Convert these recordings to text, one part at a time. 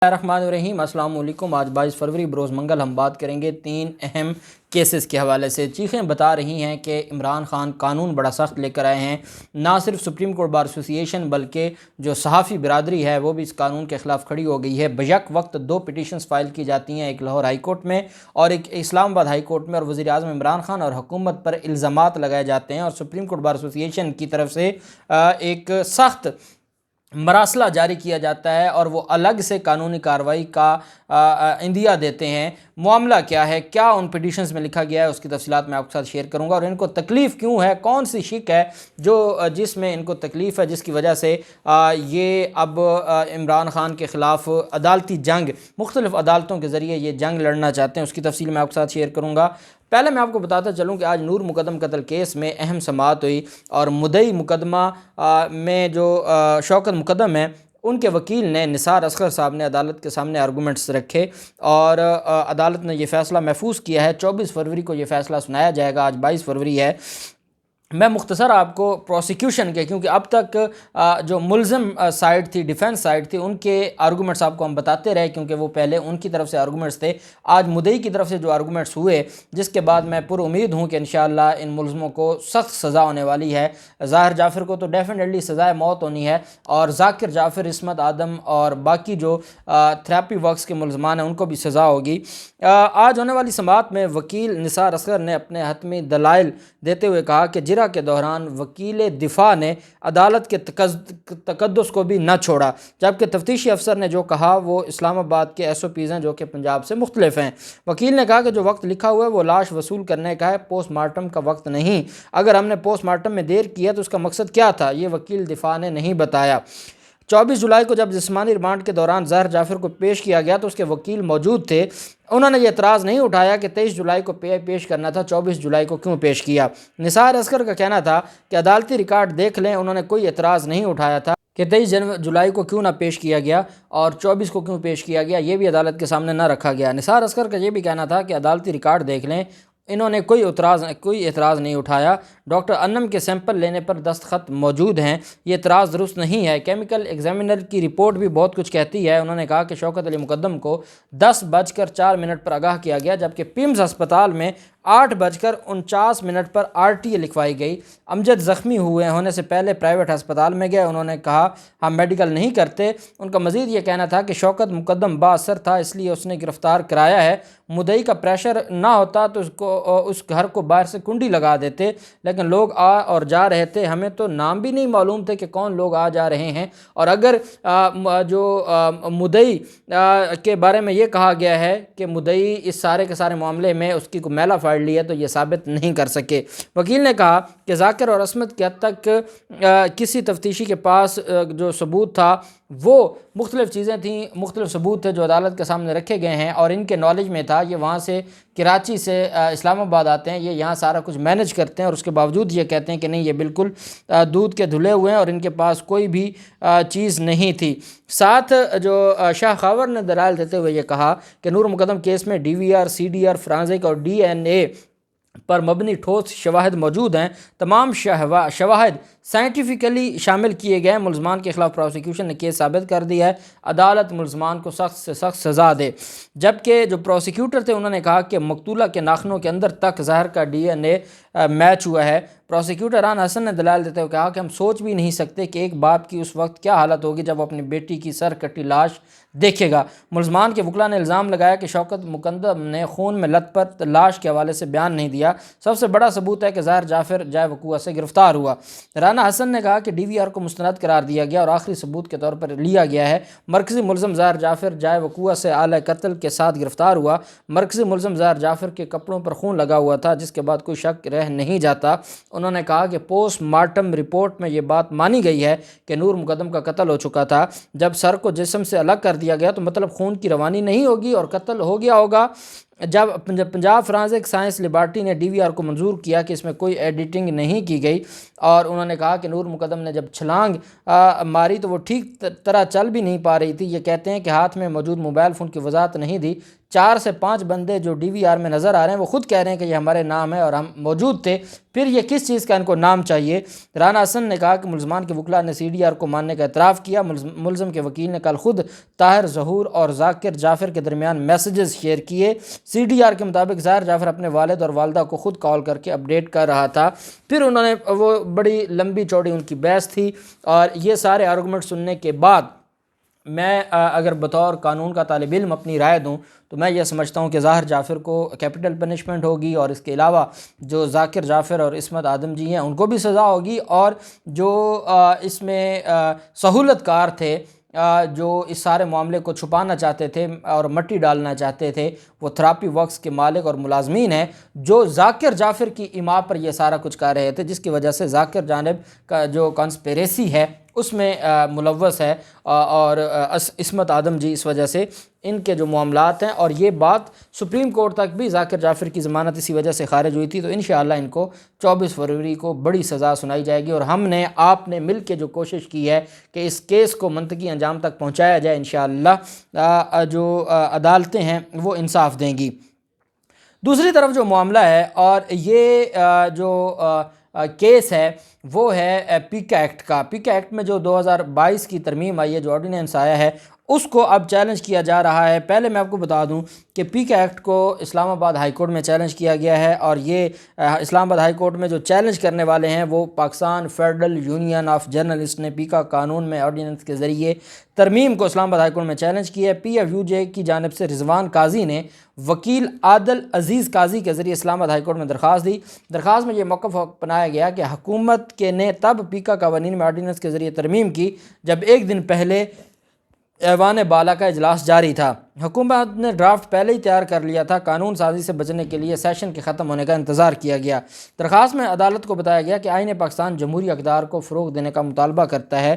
الرحمن الرحیم، السلام علیکم۔ آج 22 فروری بروز منگل ہم بات کریں گے 3 اہم کیسز کے حوالے سے۔ چیخیں بتا رہی ہیں کہ عمران خان قانون بڑا سخت لے کر آئے ہیں، نہ صرف سپریم کورٹ بار ایسوسی ایشن بلکہ جو صحافی برادری ہے وہ بھی اس قانون کے خلاف کھڑی ہو گئی ہے۔ بیک وقت 2 پٹیشنز فائل کی جاتی ہیں، ایک لاہور ہائی کورٹ میں اور ایک اسلام آباد ہائی کورٹ میں، اور وزیر اعظم عمران خان اور حکومت پر الزامات لگائے جاتے ہیں، اور سپریم کورٹ بار ایسوسی ایشن کی طرف سے ایک سخت مراسلہ جاری کیا جاتا ہے اور وہ الگ سے قانونی کارروائی کا عندیہ دیتے ہیں۔ معاملہ کیا ہے، کیا ان پٹیشنز میں لکھا گیا ہے، اس کی تفصیلات میں آپ کے ساتھ شیئر کروں گا، اور ان کو تکلیف کیوں ہے، کون سی شک ہے جس میں ان کو تکلیف ہے، جس کی وجہ سے یہ اب عمران خان کے خلاف عدالتی جنگ، مختلف عدالتوں کے ذریعے یہ جنگ لڑنا چاہتے ہیں، اس کی تفصیل میں آپ کے ساتھ شیئر کروں گا۔ پہلے میں آپ کو بتاتا چلوں کہ آج نور مقدم قتل کیس میں اہم سماعت ہوئی، اور مدعی مقدمہ میں جو شوکت مقدم ہیں ان کے وکیل نے نثار اصغر صاحب نے عدالت کے سامنے آرگومنٹس رکھے، اور عدالت نے یہ فیصلہ محفوظ کیا ہے۔ 24 فروری کو یہ فیصلہ سنایا جائے گا، آج 22 فروری ہے۔ میں مختصر آپ کو پروسیکیوشن کے، کیونکہ اب تک جو ملزم سائڈ تھی، ڈیفنس سائڈ تھی، ان کے آرگومنٹس آپ کو ہم بتاتے رہے، کیونکہ وہ پہلے ان کی طرف سے آرگومنٹس تھے۔ آج مدعی کی طرف سے جو آرگومنٹس ہوئے، جس کے بعد میں پر امید ہوں کہ انشاءاللہ ان ملزموں کو سخت سزا ہونے والی ہے۔ ظاہر جعفر کو تو ڈیفینیٹلی سزائے موت ہونی ہے، اور ذاکر جعفر، عصمت آدم اور باقی جو تھراپی ورکس کے ملزمان ہیں ان کو بھی سزا ہوگی۔ آج ہونے والی سماعت میں وکیل نثار اصغر نے اپنے حتمی دلائل دیتے ہوئے کہا کہ جرح کے دوران وکیل دفاع نے عدالت کے تقدس کو بھی نہ چھوڑا، جبکہ تفتیشی افسر نے جو کہا وہ اسلام آباد کے SOPs ہیں جو کہ پنجاب سے مختلف ہیں۔ وکیل نے کہا کہ جو وقت لکھا ہوا ہے وہ لاش وصول کرنے کا ہے، پوسٹ مارٹم کا وقت نہیں۔ اگر ہم نے پوسٹ مارٹم میں دیر کیا تو اس کا مقصد کیا تھا، یہ وکیل دفاع نے نہیں بتایا۔ 24 جولائی کو جب جسمانی ریمانڈ کے دوران ظاہر جعفر کو پیش کیا گیا تو اس کے وکیل موجود تھے، انہوں نے یہ اعتراض نہیں اٹھایا کہ 23 جولائی کو پیش کرنا تھا، 24 جولائی کو کیوں پیش کیا۔ نثار اصغر کا کہنا تھا کہ عدالتی ریکارڈ دیکھ لیں، انہوں نے کوئی اعتراض نہیں اٹھایا تھا کہ 23 جولائی کو کیوں نہ پیش کیا گیا اور 24 کو کیوں پیش کیا گیا، یہ بھی عدالت کے سامنے نہ رکھا گیا۔ نثار اصغر کا یہ بھی کہنا تھا کہ عدالتی ریکارڈ دیکھ لیں، انہوں نے کوئی اعتراض نہیں اٹھایا۔ ڈاکٹر انم کے سیمپل لینے پر دستخط موجود ہیں، یہ اعتراض درست نہیں ہے۔ کیمیکل ایگزامینر کی رپورٹ بھی بہت کچھ کہتی ہے۔ انہوں نے کہا کہ شوکت علی مقدم کو 10:04 پر آگاہ کیا گیا، جبکہ پیمز ہسپتال میں 8:49 پر RTA لکھوائی گئی۔ امجد زخمی ہونے سے پہلے پرائیویٹ ہسپتال میں گئے، انہوں نے کہا ہم میڈیکل نہیں کرتے۔ ان کا مزید یہ کہنا تھا کہ شوکت مقدم با اثر تھا، اس لیے اس نے گرفتار کرایا ہے۔ مدعی کا پریشر نہ ہوتا تو اس گھر کو باہر سے کنڈی لگا دیتے، لیکن لوگ آ اور جا رہے تھے، ہمیں تو نام بھی نہیں معلوم تھے کہ کون لوگ آ جا رہے ہیں۔ اور اگر جو مدعی کے بارے میں یہ کہا گیا ہے کہ مدعی اس سارے کے سارے معاملے میں اس کی کوئی میلا فائل لی ہے، تو یہ ثابت نہیں کر سکے۔ وکیل نے کہا کہ ذاکر اور عصمت کے حد تک کسی تفتیشی کے پاس جو ثبوت تھا وہ مختلف چیزیں تھیں، مختلف ثبوت تھے جو عدالت کے سامنے رکھے گئے ہیں، اور ان کے نالج میں تھا، یہ وہاں سے کراچی سے اسلام آباد آتے ہیں، یہ یہاں سارا کچھ مینج کرتے ہیں، اور اس کے باوجود یہ کہتے ہیں کہ نہیں، یہ بالکل دودھ کے دھلے ہوئے ہیں اور ان کے پاس کوئی بھی چیز نہیں تھی۔ ساتھ جو شاہ خاور نے دلائل دیتے ہوئے یہ کہا کہ نور مقدم کیس میں DVR CDR فرانزک اور DNA پر مبنی ٹھوس شواہد موجود ہیں، تمام شواہد سائنٹیفکلی شامل کیے گئے۔ ملزمان کے خلاف پروسیکیوشن نے کیس ثابت کر دیا ہے، عدالت ملزمان کو سخت سے سخت سزا دے۔ جبکہ جو پروسیکیوٹر تھے انہوں نے کہا کہ مقتولہ کے ناخنوں کے اندر تک ظاہر کا DNA میچ ہوا ہے۔ پروسیکیوٹر ران حسن نے دلائل دیتے ہوئے کہا کہ ہم سوچ بھی نہیں سکتے کہ ایک باپ کی اس وقت کیا حالت ہوگی جب وہ اپنی بیٹی کی سر کٹی لاش دیکھے گا۔ ملزمان کے وکلاء نے الزام لگایا کہ شوکت مقدم نے خون میں لت پت لاش کے حوالے سے بیان نہیں دیا۔ سب سے بڑا ثبوت ہے کہ ظاہر جعفر جائے وقوع سے گرفتار ہوا۔ رانا حسن نے کہا کہ DVR کو مستند قرار دیا گیا اور آخری ثبوت کے طور پر لیا گیا ہے۔ مرکزی ملزم ظاہر جعفر جائے وقوع سے آلہ قتل کے ساتھ گرفتار ہوا۔ مرکزی ملزم ظاہر جعفر کے کپڑوں پر خون لگا ہوا تھا، جس کے بعد کوئی شک رہ نہیں جاتا۔ انہوں نے کہا کہ پوسٹ مارٹم رپورٹ میں یہ بات مانی گئی ہے کہ نور مقدم کا قتل ہو چکا تھا۔ جب سر کو جسم سے الگ کر دیا گیا تو مطلب خون کی روانی نہیں ہوگی اور قتل ہو گیا ہوگا۔ جب پنجاب فرانزک سائنس لیبارٹری نے DVR کو منظور کیا کہ اس میں کوئی ایڈیٹنگ نہیں کی گئی، اور انہوں نے کہا کہ نور مقدم نے جب چھلانگ ماری تو وہ ٹھیک طرح چل بھی نہیں پا رہی تھی۔ یہ کہتے ہیں کہ ہاتھ میں موجود موبائل فون کی وضاحت نہیں دی۔ 4 سے 5 بندے جو DVR میں نظر آ رہے ہیں وہ خود کہہ رہے ہیں کہ یہ ہمارے نام ہے اور ہم موجود تھے، پھر یہ کس چیز کا ان کو نام چاہیے؟ رانا حسن نے کہا کہ ملزمان کے وکلاء نے CDR کو ماننے کا اعتراف کیا۔ ملزم کے وکیل نے کل خود طاہر ظہور اور ذاکر جعفر کے درمیان میسیجز شیئر کیے۔ CDR کے مطابق ظاہر جعفر اپنے والد اور والدہ کو خود کال کر کے اپڈیٹ کر رہا تھا۔ پھر انہوں نے وہ بڑی لمبی چوڑی ان کی بحث تھی، اور یہ سارے آرگومنٹ سننے کے بعد میں اگر بطور قانون کا طالب علم اپنی رائے دوں تو میں یہ سمجھتا ہوں کہ ظاہر جعفر کو کیپٹل پنشمنٹ ہوگی، اور اس کے علاوہ جو ذاکر جعفر اور عصمت آدم جی ہیں ان کو بھی سزا ہوگی، اور جو اس میں سہولت کار تھے، جو اس سارے معاملے کو چھپانا چاہتے تھے اور مٹی ڈالنا چاہتے تھے، وہ تھراپی ورکس کے مالک اور ملازمین ہیں جو ذاکر جعفر کی ایما پر یہ سارا کچھ کر رہے تھے، جس کی وجہ سے ذاکر جانب کا جو کانسپیریسی ہے اس میں ملوث ہے، اور عصمت آدم جی اس وجہ سے ان کے جو معاملات ہیں، اور یہ بات سپریم کورٹ تک بھی ذاکر جعفر کی ضمانت اسی وجہ سے خارج ہوئی تھی۔ تو انشاءاللہ ان کو 24 فروری کو بڑی سزا سنائی جائے گی، اور ہم نے آپ نے مل کے جو کوشش کی ہے کہ اس کیس کو منطقی انجام تک پہنچایا جائے، انشاءاللہ جو عدالتیں ہیں وہ انصاف دیں گی۔ دوسری طرف جو معاملہ ہے، اور یہ جو کیس ہے وہ ہے پیکا ایکٹ کا۔ پیکا ایکٹ میں جو 2022 کی ترمیم آئی ہے، جو آرڈیننس آیا ہے، اس کو اب چیلنج کیا جا رہا ہے۔ پہلے میں آپ کو بتا دوں کہ پیکا ایکٹ کو اسلام آباد ہائی کورٹ میں چیلنج کیا گیا ہے، اور یہ اسلام آباد ہائی کورٹ میں جو چیلنج کرنے والے ہیں وہ Pakistan federal union of journalist نے پیکا قانون میں آرڈیننس کے ذریعے ترمیم کو اسلام آباد ہائی کورٹ میں چیلنج کی ہے۔ PFUJ کی جانب سے رضوان قاضی نے وکیل عادل عزیز قاضی کے ذریعے اسلام آباد ہائی کورٹ میں درخواست دی۔ درخواست میں یہ موقف اپنایا گیا کہ حکومت کے نے تب پیکا قوانین میں آرڈیننس کے ذریعے ترمیم کی جب ایک دن پہلے ایوان بالا کا اجلاس جاری تھا۔ حکومت نے ڈرافٹ پہلے ہی تیار کر لیا تھا، قانون سازی سے بچنے کے لیے سیشن کے ختم ہونے کا انتظار کیا گیا۔ درخواست میں عدالت کو بتایا گیا کہ آئین پاکستان جمہوری اقدار کو فروغ دینے کا مطالبہ کرتا ہے۔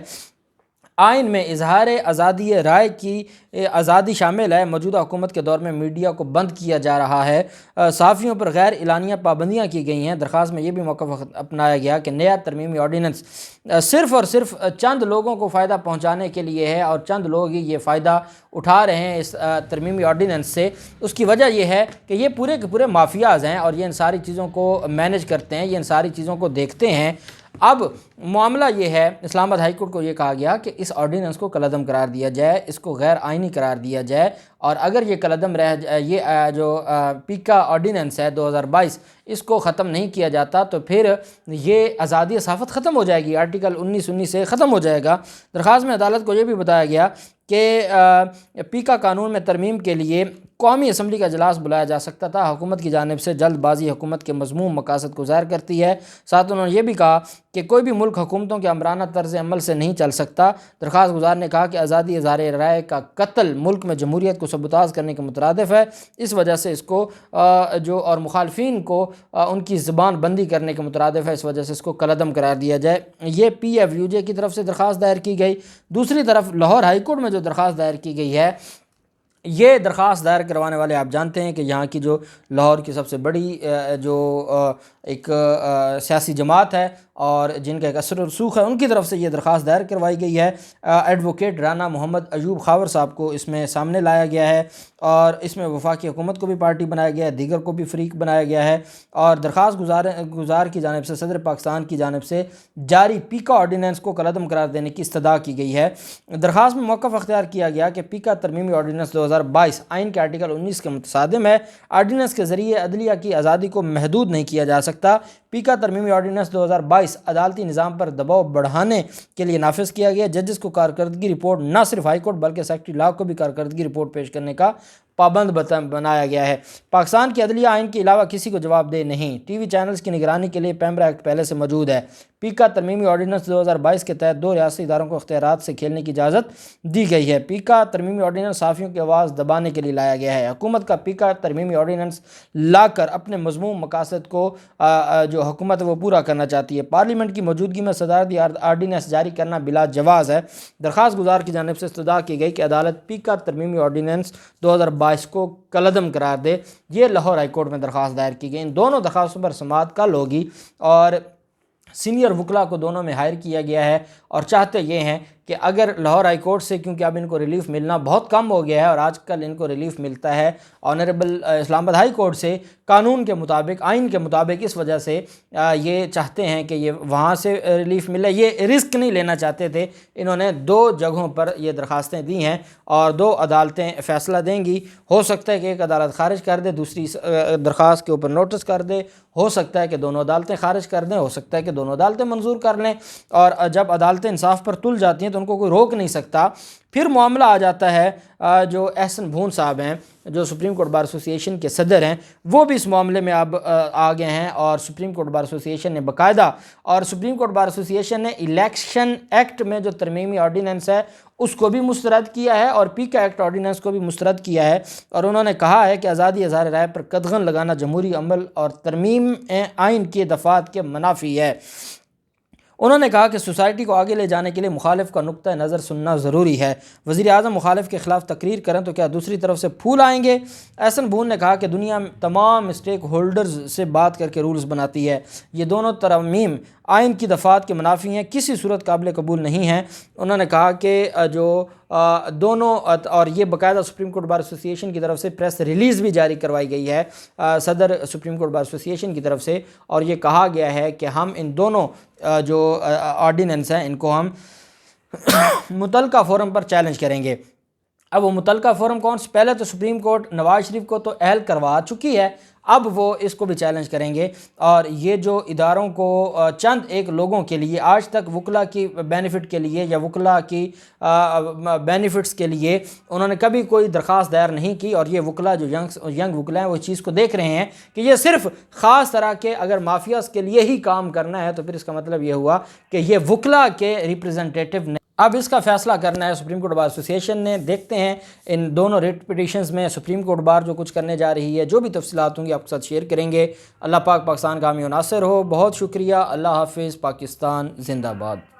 آئین میں اظہار آزادی رائے کی آزادی شامل ہے۔ موجودہ حکومت کے دور میں میڈیا کو بند کیا جا رہا ہے، صحافیوں پر غیر اعلانیہ پابندیاں کی گئی ہیں۔ درخواست میں یہ بھی موقف اپنایا گیا کہ نیا ترمیمی آرڈیننس صرف اور صرف چند لوگوں کو فائدہ پہنچانے کے لیے ہے، اور چند لوگ ہی یہ فائدہ اٹھا رہے ہیں اس ترمیمی آرڈیننس سے۔ اس کی وجہ یہ ہے کہ یہ پورے کے پورے مافیاز ہیں، اور یہ ان ساری چیزوں کو مینیج کرتے ہیں، یہ ان ساری چیزوں کو دیکھتے ہیں۔ اب معاملہ یہ ہے، اسلام آباد ہائی کورٹ کو یہ کہا گیا کہ اس آرڈیننس کو کالعدم قرار دیا جائے، اس کو غیر آئینی قرار دیا جائے، اور اگر یہ کالعدم رہ جائے، یہ جو پیکا آرڈیننس ہے 2022، اس کو ختم نہیں کیا جاتا تو پھر یہ آزادی صحافت ختم ہو جائے گی، آرٹیکل 19 سے ختم ہو جائے گا۔ درخواست میں عدالت کو یہ بھی بتایا گیا کہ پیکا قانون میں ترمیم کے لیے قومی اسمبلی کا اجلاس بلایا جا سکتا تھا۔ حکومت کی جانب سے جلد بازی حکومت کے مذموم مقاصد کو ظاہر کرتی ہے۔ ساتھ انہوں نے یہ بھی کہا کہ کوئی بھی ملک حکومتوں کے امرانہ طرز عمل سے نہیں چل سکتا۔ درخواست گزار نے کہا کہ آزادی اظہار رائے کا قتل ملک میں جمہوریت کو سبوتاژ کرنے کے مترادف ہے، اس وجہ سے اس کو اور مخالفین کو ان کی زبان بندی کرنے کے مترادف ہے، اس وجہ سے اس کو کالعدم قرار دیا جائے۔ یہ PFUJ کی طرف سے درخواست دائر کی گئی۔ دوسری طرف لاہور ہائی کورٹ میں جو درخواست دائر کی گئی ہے، یہ درخواست دائر کروانے والے آپ جانتے ہیں کہ یہاں کی جو لاہور کی سب سے بڑی جو ایک سیاسی جماعت ہے اور جن کا ایک اثر و رسوخ ہے، ان کی طرف سے یہ درخواست دائر کروائی گئی ہے۔ ایڈوکیٹ رانا محمد ایوب خاور صاحب کو اس میں سامنے لایا گیا ہے، اور اس میں وفاقی حکومت کو بھی پارٹی بنایا گیا ہے، دیگر کو بھی فریق بنایا گیا ہے، اور درخواست گزار کی جانب سے صدر پاکستان کی جانب سے جاری پیکا آرڈیننس کو کالعدم قرار دینے کی استدعا کی گئی ہے۔ درخواست میں موقف اختیار کیا گیا کہ پیکا ترمیمی آرڈیننس 2022 آئین کے آرٹیکل 19 کے متصادم ہے۔ آرڈیننس کے ذریعے عدلیہ کی آزادی کو محدود نہیں کیا جا سکتا۔ پیکا ترمیمی آرڈیننس 2022 عدالتی نظام پر دباؤ بڑھانے کے لیے نافذ کیا گیا۔ ججز کو کارکردگی رپورٹ نہ صرف ہائی کورٹ بلکہ سیکرٹری لاء کو بھی کارکردگی رپورٹ پیش کرنے کا پابند بنایا گیا ہے۔ پاکستان کی عدلیہ آئین کے علاوہ کسی کو جواب دہ نہیں۔ ٹی وی چینلز کی نگرانی کے لیے پیمرا ایکٹ پہلے سے موجود ہے۔ پیکا ترمیمی آرڈیننس 2022 کے تحت 2 ریاستی اداروں کو اختیارات سے کھیلنے کی اجازت دی گئی ہے۔ پیکا ترمیمی آرڈیننس صحافیوں کی آواز دبانے کے لیے لایا گیا ہے۔ حکومت کا پیکا ترمیمی آرڈیننس لا کر اپنے مذموم مقاصد کو جو حکومت وہ پورا کرنا چاہتی ہے۔ پارلیمنٹ کی موجودگی میں صدارتی آرڈیننس جاری کرنا بلا جواز ہے۔ درخواست گزار کی جانب سے استدعا کی گئی کہ عدالت پیکا ترمیمی آرڈیننس باعث کو کالعدم قرار دے۔ یہ لاہور ہائی کورٹ میں درخواست دائر کی گئی۔ ان دونوں درخواستوں پر سماعت کل ہوگی اور سینئر وکلاء کو دونوں میں ہائر کیا گیا ہے اور چاہتے یہ ہیں کہ اگر لاہور ہائی کورٹ سے، کیونکہ اب ان کو ریلیف ملنا بہت کم ہو گیا ہے اور آج کل ان کو ریلیف ملتا ہے آنریبل اسلام آباد ہائی کورٹ سے قانون کے مطابق، آئین کے مطابق، اس وجہ سے یہ چاہتے ہیں کہ یہ وہاں سے ریلیف ملے۔ یہ رسک نہیں لینا چاہتے تھے، انہوں نے 2 جگہوں پر یہ درخواستیں دی ہیں اور 2 عدالتیں فیصلہ دیں گی۔ ہو سکتا ہے کہ ایک عدالت خارج کر دے، دوسری درخواست کے اوپر نوٹس کر دے، ہو سکتا ہے کہ دونوں عدالتیں خارج کر دیں، ہو سکتا ہے کہ دونوں عدالتیں منظور کر لیں، اور جب عدالتیں انصاف پر تل جاتی ہیں تو ان کو کوئی روک نہیں سکتا۔ پھر معاملہ آ جاتا ہے جو احسن بھون صاحب ہیں، جو سپریم کورٹ بار ایسوسی ایشن کے صدر ہیں، وہ بھی اس معاملے میں اب آ گئے ہیں اور سپریم کورٹ بار ایسوسی ایشن نے باقاعدہ، اور سپریم کورٹ بار ایسوسی ایشن نے الیکشن ایکٹ میں جو ترمیمی آرڈیننس ہے اس کو بھی مسترد کیا ہے اور پی کا ایکٹ آرڈیننس کو بھی مسترد کیا ہے، اور انہوں نے کہا ہے کہ آزادی اظہار رائے پر قدغن لگانا جمہوری عمل اور ترمیم آئین کی دفعات کے منافی ہے۔ انہوں نے کہا کہ سوسائٹی کو آگے لے جانے کے لیے مخالف کا نقطہ نظر سننا ضروری ہے۔ وزیر اعظم مخالف کے خلاف تقریر کریں تو کیا دوسری طرف سے پھول آئیں گے؟ احسن بھون نے کہا کہ دنیا تمام اسٹیک ہولڈرز سے بات کر کے رولز بناتی ہے، یہ دونوں ترمیم آئین کی دفعات کے منافی ہیں، کسی صورت قابل قبول نہیں ہیں۔ انہوں نے کہا کہ جو دونوں، اور یہ باقاعدہ سپریم کورٹ بار ایسوسی ایشن کی طرف سے پریس ریلیز بھی جاری کروائی گئی ہے صدر سپریم کورٹ بار ایسوسی ایشن کی طرف سے، اور یہ کہا گیا ہے کہ ہم ان دونوں جو آرڈیننس ہیں ان کو ہم متعلقہ فورم پر چیلنج کریں گے۔ اب وہ متعلقہ فورم کون سے؟ پہلے تو سپریم کورٹ نواز شریف کو تو اہل کروا چکی ہے، اب وہ اس کو بھی چیلنج کریں گے، اور یہ جو اداروں کو چند ایک لوگوں کے لیے آج تک وکلاء کی بینیفٹ کے لیے یا وکلاء کی بینیفٹس کے لیے انہوں نے کبھی کوئی درخواست دائر نہیں کی، اور یہ وکلاء جو ینگ وکلاء ہیں وہ اس چیز کو دیکھ رہے ہیں کہ یہ صرف خاص طرح کے اگر مافیاز کے لیے ہی کام کرنا ہے تو پھر اس کا مطلب یہ ہوا کہ یہ وکلاء کے ریپریزنٹیٹیو نے اب اس کا فیصلہ کرنا ہے سپریم کورٹ بار ایسوسی ایشن نے۔ دیکھتے ہیں ان دونوں ریٹ پٹیشنز میں سپریم کورٹ بار جو کچھ کرنے جا رہی ہے، جو بھی تفصیلات ہوں گی آپ کے ساتھ شیئر کریں گے۔ اللہ پاک پاکستان کا حامی و ناصر ہو۔ بہت شکریہ، اللہ حافظ، پاکستان زندہ باد۔